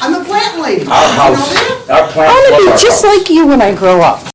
I'm a plant lady. Our You know house, that? our I plants want love to our be just house. like you when I grow up.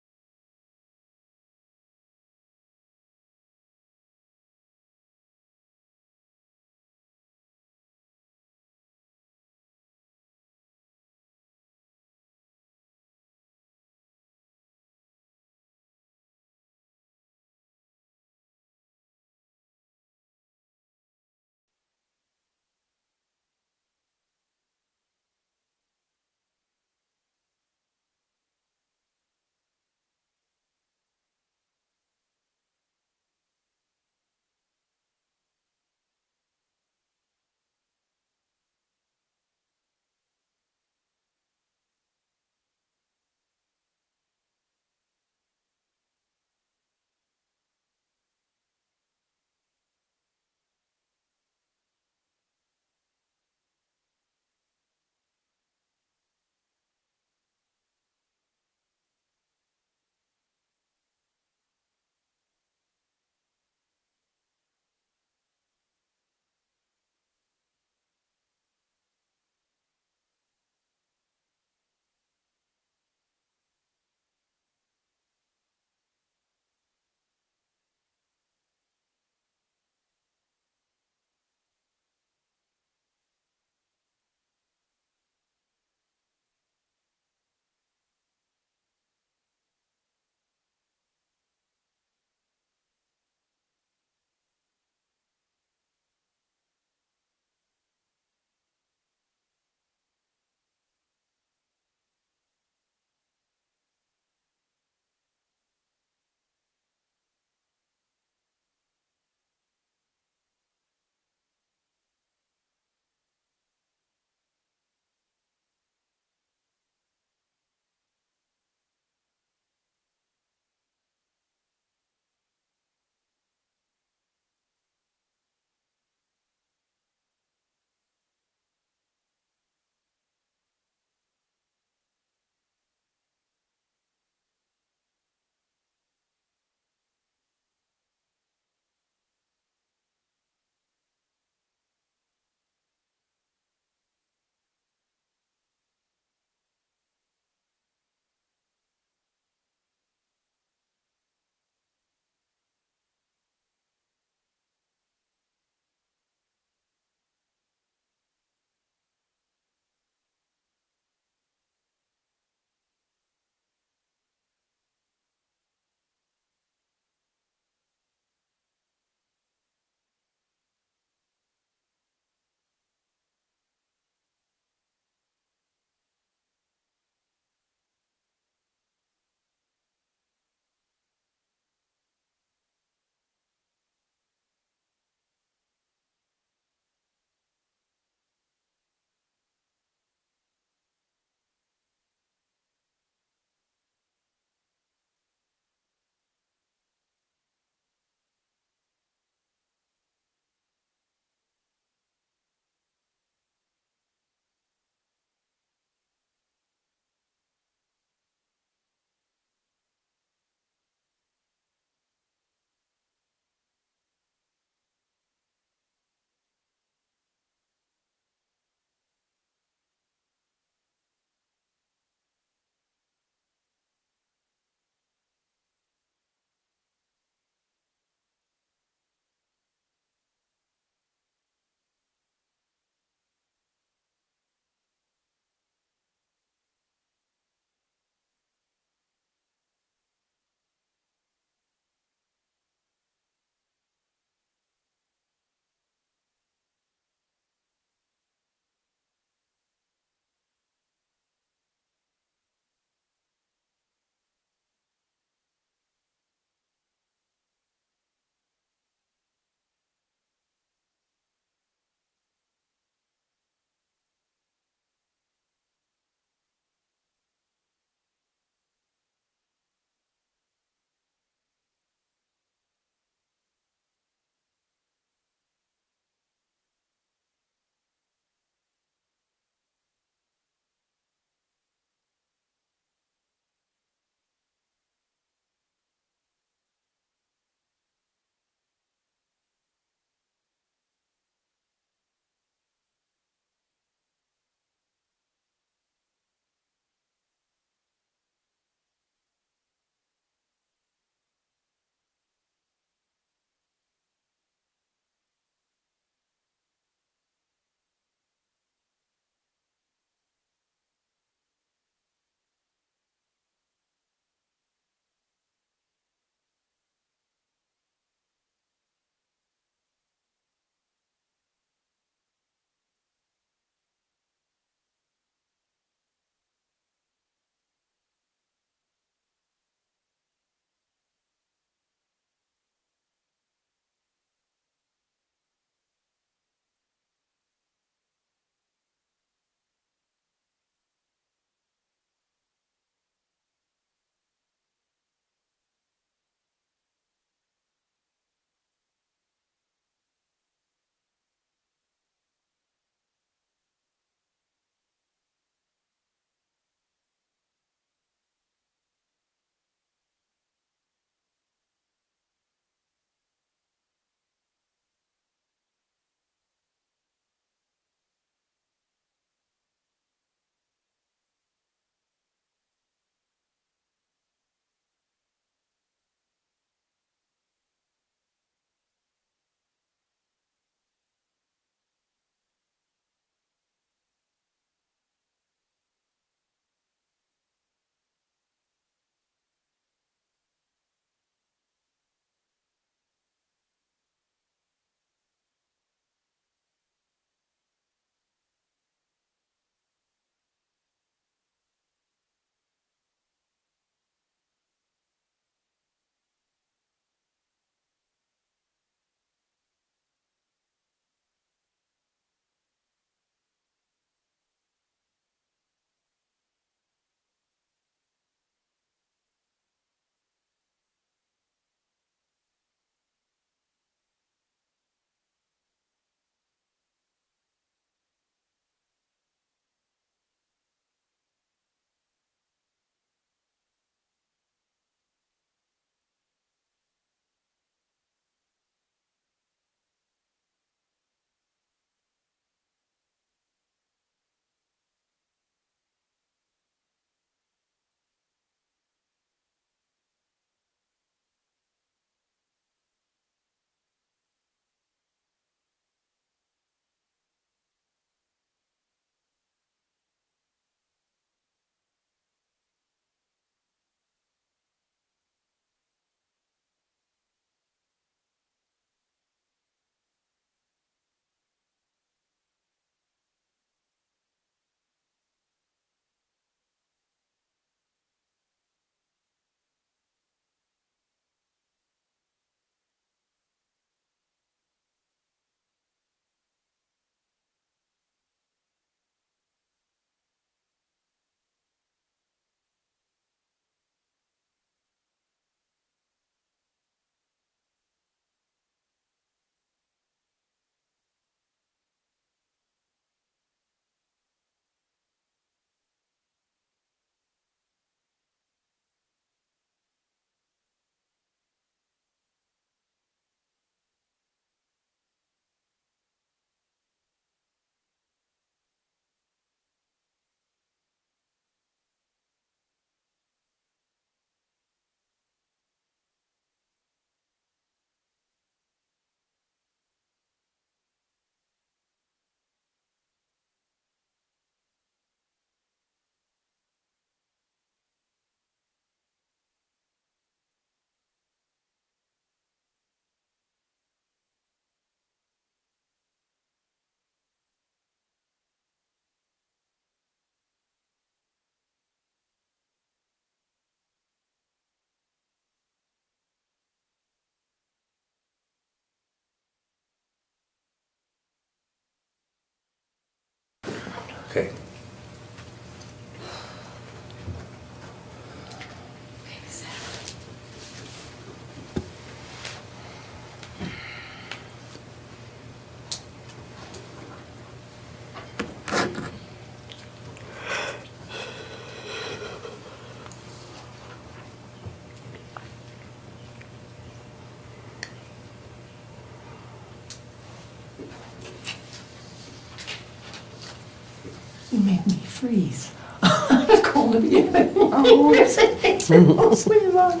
freeze. It's cold to begin with. Oh, yes, it makes it no sleeves on.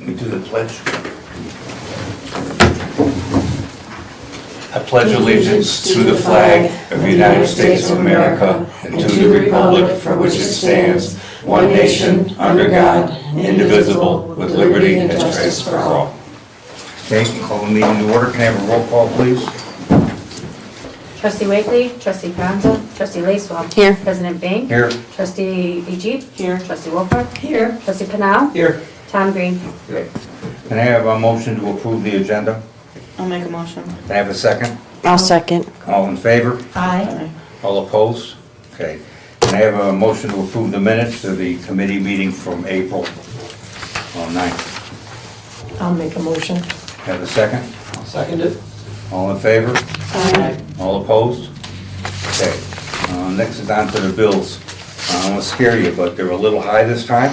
We do the pledge. I pledge allegiance to the flag of the United States of America and to the republic for which it stands, one nation, under God, indivisible, with liberty and justice for all. Okay, call the meeting to order. Can I have a roll call, please? Trustee Wakely, Trustee Panza, Trustee Lacewell. Here. President Bing. Here. Trustee Ajit. Here. Trustee Wolfer. Here. Trustee Panal. Here. Tom Green. Okay. Can I have a motion to approve the agenda? I'll make a motion. Can I have a second? I'll second. All in favor? Aye. All opposed? Okay. Can I have a motion to approve the minutes of the committee meeting from April 9th? I'll make a motion. Have a second? I'll second it. All in favor? Aye. All opposed? Okay. Next is on to the bills. I don't want to scare you, but they're a little high this time,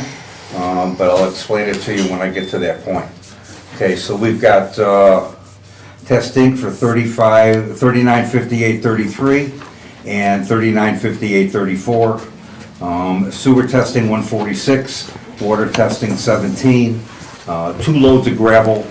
but I'll explain it to you when I get to that point. Okay, so we've got testing for 3958.33 and 3958.34. Sewer testing 146, water testing 17, 2 loads of gravel.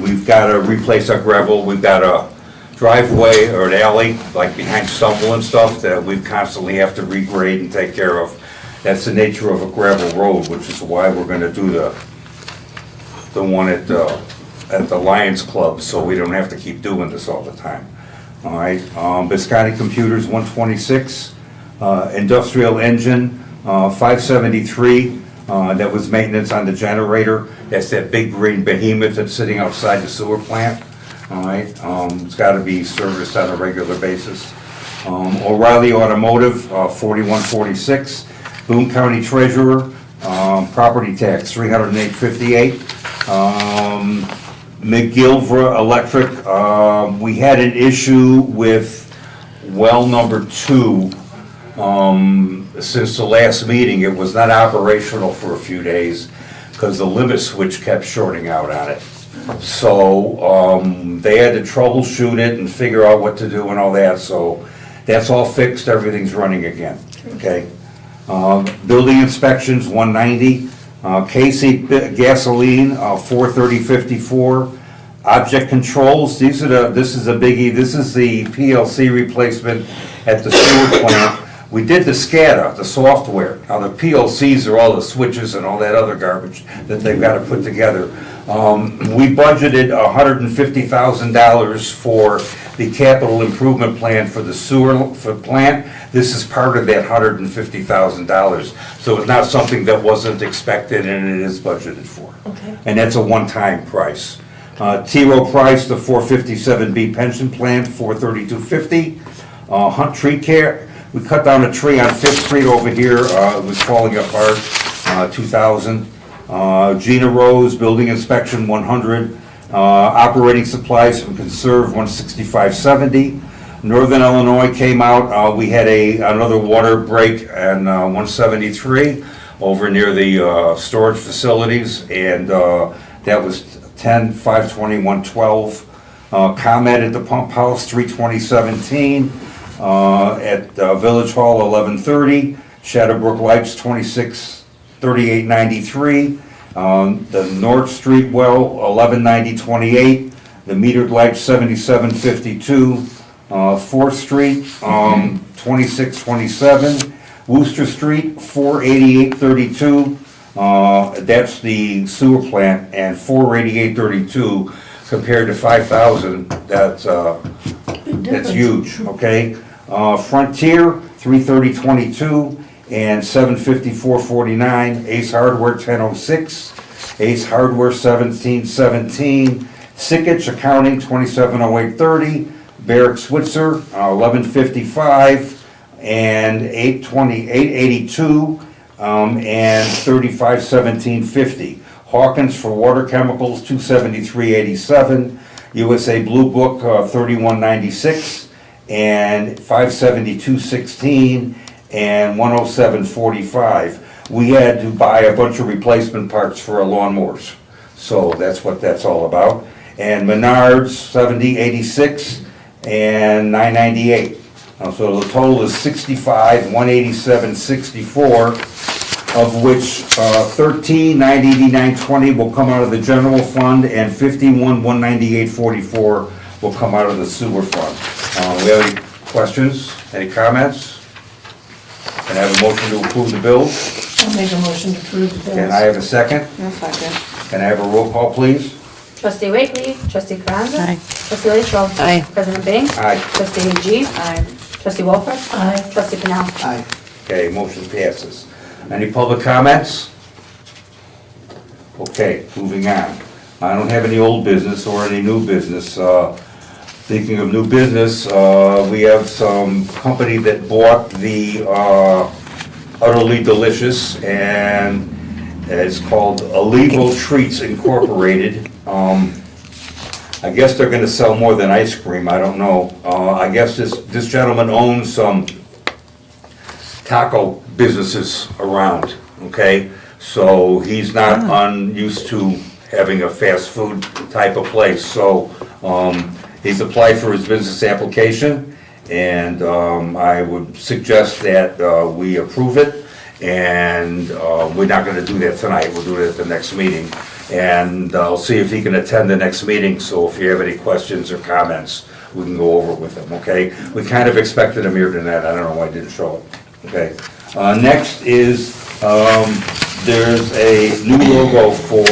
We've got to replace our gravel. We've got a driveway or an alley, like behind stubble and stuff, that we constantly have to regrade and take care of. That's the nature of a gravel road, which is why we're gonna do the one at the Lions Club, so we don't have to keep doing this all the time. All right, Biscotti Computers 126, industrial engine 573, that was maintenance on the generator. That's that big green behemoth that's sitting outside the sewer plant. All right, it's got to be serviced on a regular basis. O'Reilly Automotive 4146, Boone County Treasurer, property tax 308.58. McGilvra Electric, we had an issue with well number 2. Since the last meeting, it was not operational for a few days because the limit switch kept shorting out on it. So they had to troubleshoot it and figure out what to do and all that. So that's all fixed. Everything's running again. Okay. Building inspections 190. Casey gasoline 430.54. Object controls. This is a biggie. This is the PLC replacement at the sewer plant. We did the SCADA, the software. Now the PLCs are all the switches and all that other garbage that they've got to put together. We budgeted $150,000 for the capital improvement plan for the sewer plant. This is part of that $150,000. So it's not something that wasn't expected, and it is budgeted for. Okay. And that's a one-time price. T-Row price, the 457B pension plan, $432.50. Hunt Tree Care. We cut down a tree on 5th Street over here, it was falling apart, 2,000. Gina Rose, building inspection, 100. Operating supplies from Conserve, 165.70. Northern Illinois came out, we had another water break on 173 over near the storage facilities, and that was 10/5/21/12. ComEd at the pump house, 3/20/17. At Village Hall, 11:30. Shadowbrook Lights, 26/38/93. The North Street well, 11/90/28. The metered lights, 77/52. 4th Street, 26/27. Worcester Street, 488/32. That's the sewer plant, and 488/32 compared to 5,000. That's huge. Okay. Frontier, 330/22 and 754/49. Ace Hardware, 1006. Ace Hardware 1717, Sickich Accounting 270830, Barrick Switzer 1155, and 882, and 351750. Hawkins for Water Chemicals 27387, USA Blue Book 3196, and 57216, and 10745. We had to buy a bunch of replacement parts for our lawnmowers. So that's what that's all about. And Menards, 7086 and 998. So the total is 65, 187.64, of which 13, 989.20 will come out of the general fund, and 51, 198.44 will come out of the sewer fund. We have any questions, any comments? Can I have a motion to approve the bills? I'll make a motion to approve the bills. Can I have a second? No second. Can I have a roll call, please? Trustee Wakely, trustee Carranza. Aye. Trustee Leeswell. Aye. President Bing. Aye. Trustee Ajit. Aye. Trustee Walter. Aye. Trustee Canal. Aye. Okay, motion passes. Any public comments? Okay, moving on. I don't have any old business or any new business. Thinking of new business, we have some company that bought the Utterly Delicious, and it's called Illegal Treats Incorporated. I guess they're gonna sell more than ice cream, I don't know. I guess this gentleman owns some taco businesses around, okay? So he's not unused to having a fast food type of place. So he's applied for his business application, and I would suggest that we approve it. And we're not gonna do that tonight, we'll do it at the next meeting. And I'll see if he can attend the next meeting, so if you have any questions or comments, we can go over with him, okay? We kind of expected him here tonight, I don't know why he didn't show up, okay? Next is, there's a new logo for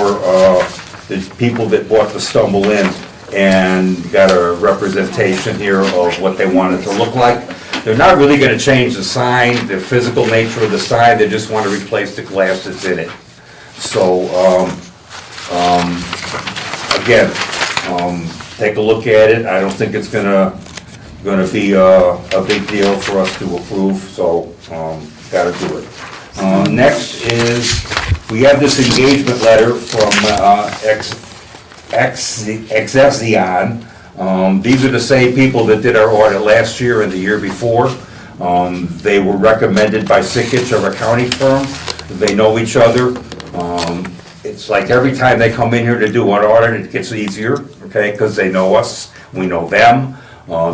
the people that bought the Stumble Inn, and got a representation here of what they want it to look like. They're not really gonna change the sign, the physical nature of the sign, they just wanna replace the glass that's in it. So, again, take a look at it, I don't think it's gonna be a big deal for us to approve, so, gotta do it. Next is, we have this engagement letter from Excelsior. These are the same people that did our audit last year and the year before. They were recommended by Sickich, our accounting firm. They know each other. It's like every time they come in here to do an audit, it gets easier, okay, because they know us, we know them.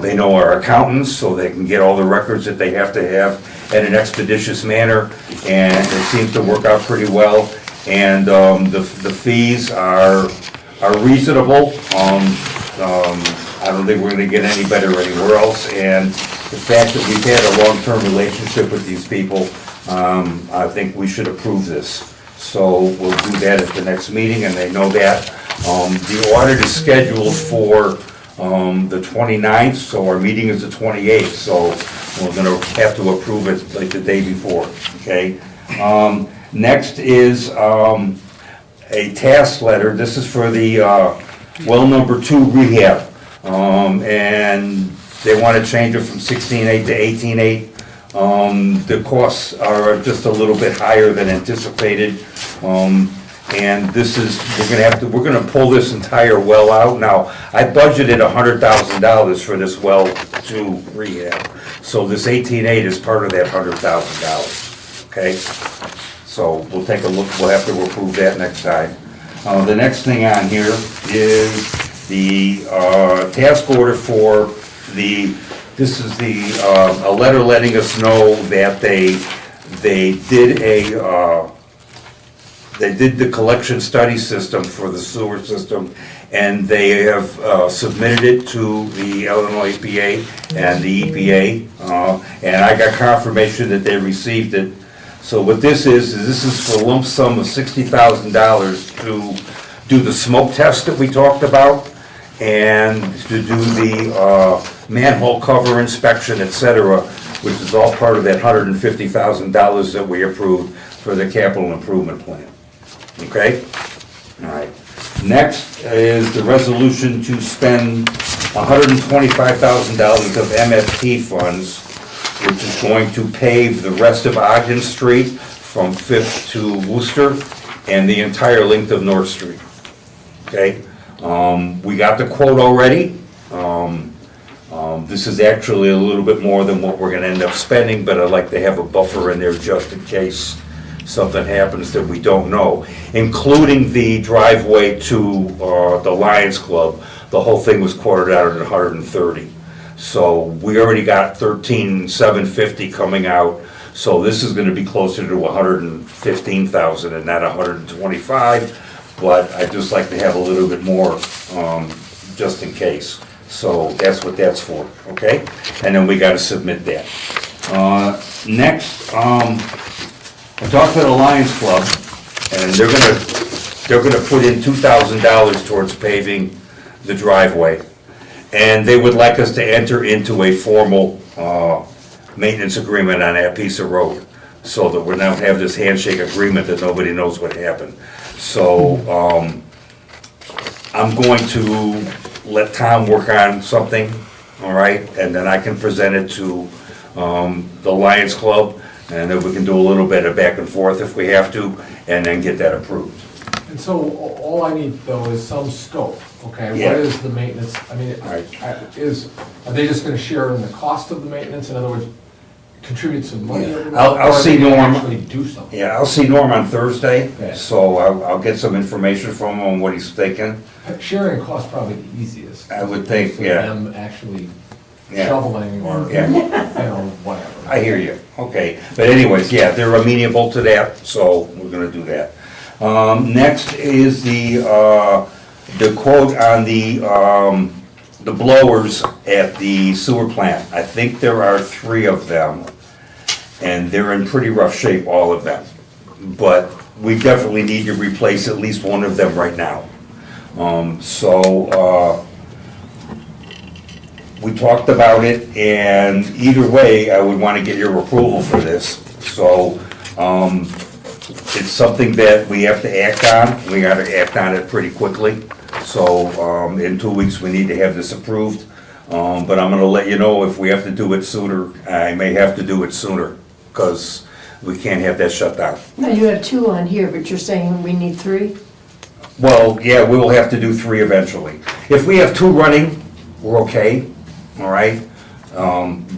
They know our accountants, so they can get all the records that they have to have in an expeditious manner, and it seems to work out pretty well. And the fees are reasonable. I don't think we're gonna get any better anywhere else, and the fact that we've had a long-term relationship with these people, I think we should approve this. So we'll do that at the next meeting, and they know that. The audit is scheduled for the 29th, so our meeting is the 28th, so we're gonna have to approve it like the day before, okay? Next is a task letter. This is for the well number 2 rehab. And they want to change it from 16.8 to 18.8. The costs are just a little bit higher than anticipated. And this is, we're gonna pull this entire well out. Now, I budgeted $100,000 for this well 2 rehab. So this 18.8 is part of that $100,000, okay? So we'll take a look, we'll have to approve that next time. The next thing on here is the task order for this is a letter letting us know that they did the collection study system for the sewer system, and they have submitted it to the Illinois EPA and the EPA, and I got confirmation that they received it. So what this is for a lump sum of $60,000 to do the smoke test that we talked about, and to do the manhole cover inspection, etc., which is all part of that $150,000 that we approved for the capital improvement plan. Okay? All right. Next is the resolution to spend $125,000 of MSP funds, which is going to pave the rest of Ogden Street from Fifth to Worcester and the entire length of North Street. Okay? We got the quote already. This is actually a little bit more than what we're gonna end up spending, but I'd like to have a buffer in there just in case something happens that we don't know, including the driveway to the Lions Club. The whole thing was quoted out at 130. So we already got 13,750 coming out, so this is gonna be closer to 115,000 and not 125, but I'd just like to have a little bit more, just in case. So that's what that's for, okay? And then we gotta submit that. Next, I talked to the Lions Club, and they're gonna put in $2,000 towards paving the driveway. And they would like us to enter into a formal, maintenance agreement on that piece of road, so that we don't have this handshake agreement that nobody knows what happened. So, I'm going to let Tom work on something, all right? And then I can present it to, the Lions Club, and then we can do a little bit of back and forth if we have to, and then get that approved. And so all I need though is some scope, okay? Yeah. What is the maintenance, I mean, Right. are they just gonna share in the cost of the maintenance? In other words, contribute some money? Yeah. every I'll month, or are see they gonna Norm. Actually do something? Yeah, I'll see Norm on Thursday, Okay. so I'll get some information from him on what he's thinking. Sharing costs probably the easiest. I would think, So yeah. them actually Yeah. shoveling or, Yeah. you know, whatever. I hear you, okay. But anyways, yeah, they're amenable to that, so we're gonna do that. Next is the quote on the blowers at the sewer plant. I think there are 3 of them, and they're in pretty rough shape, all of them. But we definitely need to replace at least one of them right now. We talked about it, and either way, I would want to get your approval for this. So, it's something that we have to act on. We got to act on it pretty quickly. So, in 2 weeks, we need to have this approved. But I'm gonna let you know if we have to do it sooner. I may have to do it sooner, because we can't have that shut down. Now, you have 2 on here, but you're saying we need 3? Well, yeah, we will have to do 3 eventually. If we have 2 running, we're okay, all right?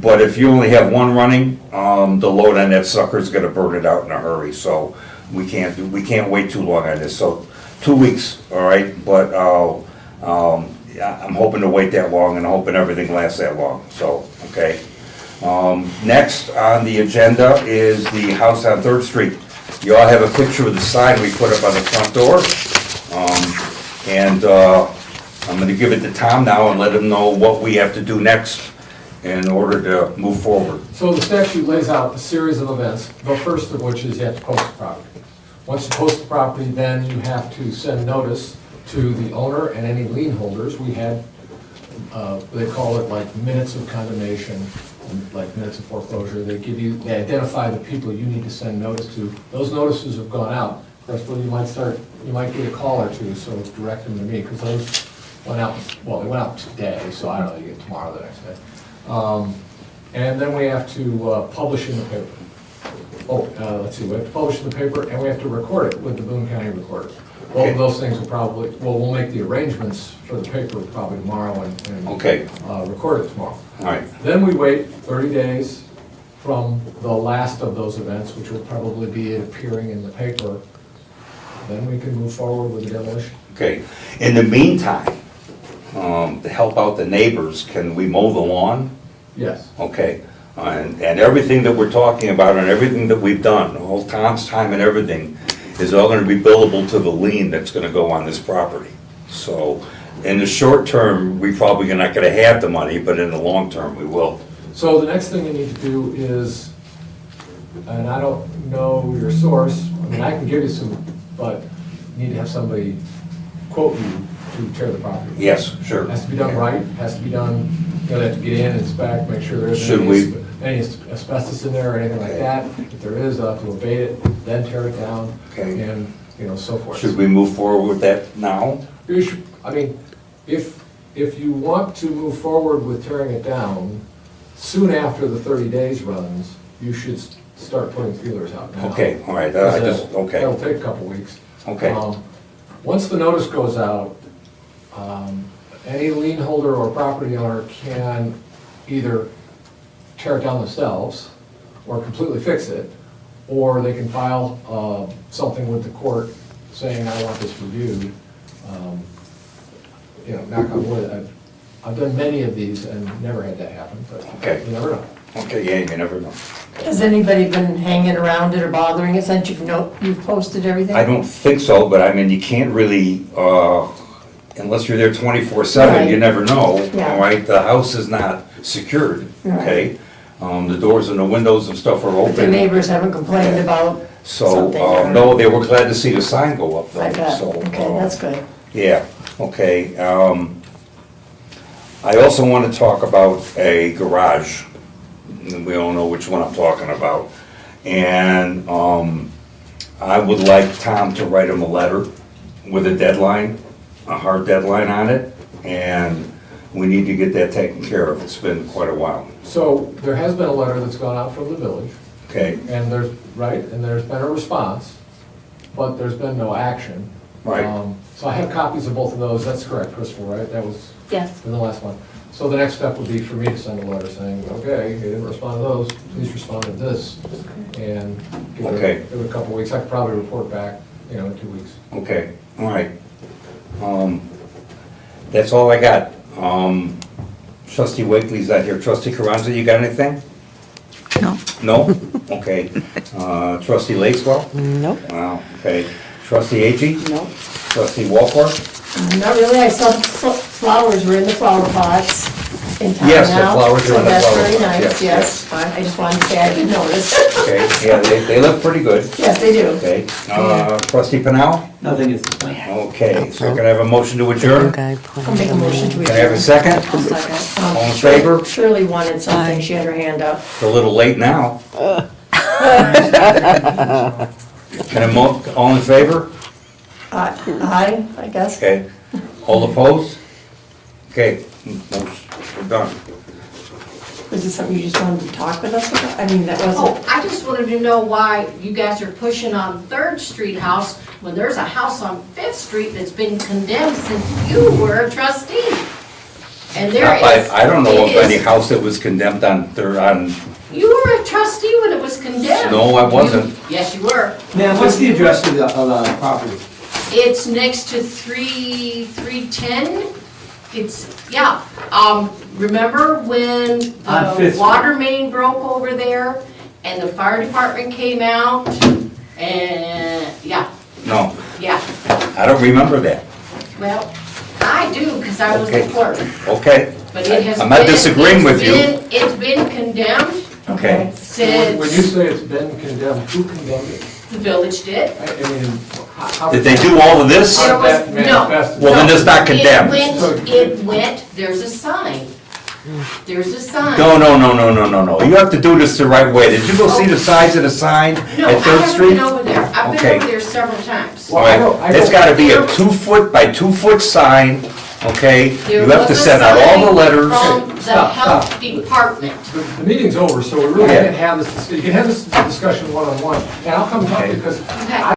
But if you only have 1 running, the load on that sucker's gonna burn it out in a hurry, so we can't wait too long on this. So 2 weeks, all right? But, yeah, I'm hoping to wait that long, and I'm hoping everything lasts that long, so, okay? Next on the agenda is the house on Third Street. You all have a picture of the sign we put up on the front door. I'm gonna give it to Tom now and let him know what we have to do next in order to move forward. So the statute lays out a series of events, the first of which is you have to post the property. Once you post the property, then you have to send notice to the owner and any lien holders. We had, they call it like minutes of condemnation, like minutes of foreclosure. They identify the people you need to send notice to. Those notices have gone out. Crystal, you might get a call or 2, so direct them to me, because those went out, well, they went out today, so I don't know, you get tomorrow, the next day. And then we have to publish in the paper. Let's see, we have to publish in the paper, and we have to record it with the Boone County Recorder. Both Okay. of those things will probably, well, we'll make the arrangements for the paper probably tomorrow and Okay, record it tomorrow. all right, Then we wait 30 days from the last of those events, which will probably be it appearing in the paper. Then we can move forward with the demolition. okay. In the meantime, to help out the neighbors, can we mow the lawn? Yes. Okay, and everything that we're talking about and everything that we've done, all Tom's time and everything, is all gonna be billable to the lien that's gonna go on this property. So, in the short term, we probably are not gonna have the money, but in the long term, we will. So the next thing you need to do is, and I don't know your source, I mean, I can give you some, but you need to have somebody quote you to tear the property. Yes, sure. Has to be done right, has to be done, you know, they have to get in, inspect, make sure there Should isn't we- any asbestos in there or anything like Okay. that. If there is, they'll have to abate it, then tear it down. Okay. And so forth. Should we move forward with that now? You should, I mean, if you want to move forward with tearing it down, soon after the 30 days runs, you should start putting feelers out now. Okay, all right, okay, That'll take a couple weeks. okay. Once the notice goes out, any lien holder or property owner can either tear it down themselves or completely fix it, or they can file something with the court saying, I want this reviewed. Knock on wood, I've done many of these and never had that happen, but Okay. you never know. Okay, yeah, you never know. Has anybody been hanging around it or bothering it since you've posted everything? I don't think so, but I mean, you can't really, unless you're there 24/7, you Right. never know, Yeah. all right? The house is not secured, Right. okay? The doors and the windows and stuff are The open. neighbors haven't complained about So, something? or- no, they were glad to see the sign go up though, I bet, so. okay, that's good. Yeah, okay. I also want to talk about a garage. And we all know which one I'm talking about. And I would like Tom to write him a letter with a deadline, a hard deadline on it. And we need to get that taken care of. It's been quite a while. So there has been a letter that's gone out from the village, Okay, and there's been a response, but there's been no action. right. So I have copies of both of those, that's correct, Crystal, right? That was Yes. in the last one. So the next step would be for me to send a letter saying, okay, you didn't respond to those, please respond to this. And give Okay. it a couple weeks, I could probably report back, in 2 weeks. Okay, all right. That's all I got. Trustee Wakely's not here. Trustee Carranza, you got anything? No. No? Okay. Trustee Lakeswell? Nope. Wow, okay. Trustee Agee? Nope. Trustee Walport? Not really, I saw the flowers were in the flower pots in town now. Yes, the flowers are in the flower So that's very pots, nice, yes, yes. I just wanted to say I did notice. Okay, yeah, they look pretty good. Yes, they do. Okay. Trustee Panel? Nothing is the plan. Okay, so can I have a motion to adjourn? I'll make a motion to Can I have a adjourn. second? I'll second. All in favor? Shirley wanted something, she had her hand up. It's a little late now. Can all in favor? Aye, I guess. Okay. All opposed? Okay, we're done. Was this something you just wanted to talk with us about? I mean, that Oh, wasn't, I just wanted to know why you guys are pushing on Third Street house when there's a house on Fifth Street that's been condemned since you were a trustee. And there is. I don't know of it any is- house that was condemned on You were a trustee when it was condemned. No, I wasn't. Yes, you were. Ma'am, what's the address of the property? It's next to 310. It's, yeah. Remember when On the Fifth water main broke over there and the fire department came out? And, yeah, No, yeah. I don't remember that. Well, I do, because I was the Okay. clerk. Okay, But it has I'm not been- disagreeing with you. It's been condemned okay. When you since say it's been condemned, who condemned it? the village did. I mean, how? Did they do all of this? There was, that manifested? Well, then it's not condemned. It went, there's a sign. There's a sign. No. You have to do this the right way. Did you go see the size of the sign No, at I Third haven't Street? been over there. I've been Okay. over there several times. All Well, I know- right, it's gotta be a 2-foot by 2-foot sign, okay? There You have to was a send out all the sign letters. From the Stop. health department. The meeting's over, so we really Yeah. can't have this, you can have this discussion one-on-one, and I'll come talk to you, because Okay.